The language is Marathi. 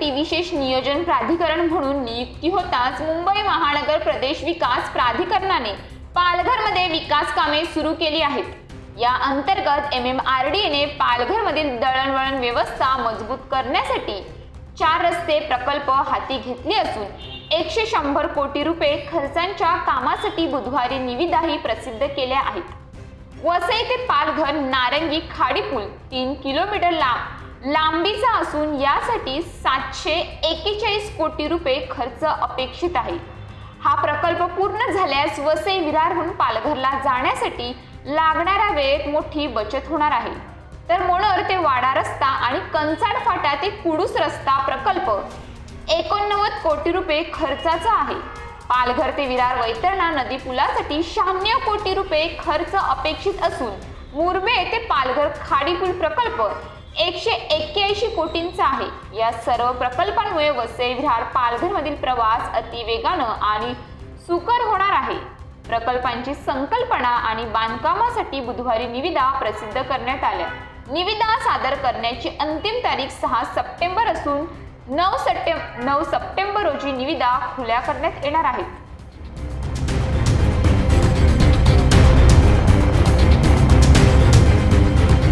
विकासासाठी विशेष नियोजन प्राधिकरण म्हणून नियुक्ती होताच मुंबई महानगर प्रदेश विकास प्राधिकरणाने पालघरमध्ये विकास कामे सुरू केली आहेत। या अंतर्गत MMRDA पालघरमधील दळणवळण व्यवस्था मजबूत करण्यासाठी 4 रस्ते प्रकल्प हाती घेतले असून 100 कोटी रुपये खर्चांच्या कामासाठी बुधवारी निविदाही प्रसिद्ध केल्या आहेत। वसई ते पालघर नारंगी खाडी पूल 3 किलोमीटर लांबीचा असून यासाठी 741 कोटी रुपये खर्च अपेक्षित आहे। हा प्रकल्प पूर्ण झाल्यास वसई विरारहून पालघरला जाण्यासाठी लागणाऱ्या वेळेत मोठी बचत होणार आहे। तर मोनोर ते वाडा रस्ता आणि कंचाड फाटा ते कुडूस रस्ता प्रकल्प 89 कोटी रुपये खर्चाचा आहे। पालघर ते विरार वैतरणा नदी पुलासाठी 96 कोटी रुपये खर्च अपेक्षित असून मुरबे ते पालघर खाडी पूल प्रकल्प 181 कोटींचा आहे। या सर्व प्रकल्पांमुळे वसई विरार पालघर मधील प्रवास अतिवेगानं आणि सुकर होणार आहे। प्रकल्पांची संकल्पना आणि बांधकामासाठी बुधवारी निविदा प्रसिद्ध करण्यात आल्या। निविदा सादर करण्याची अंतिम तारीख 6 सप्टेंबर असून 9 सप्टेंबर रोजी निविदा खुल्या करण्यात येणार आहेत।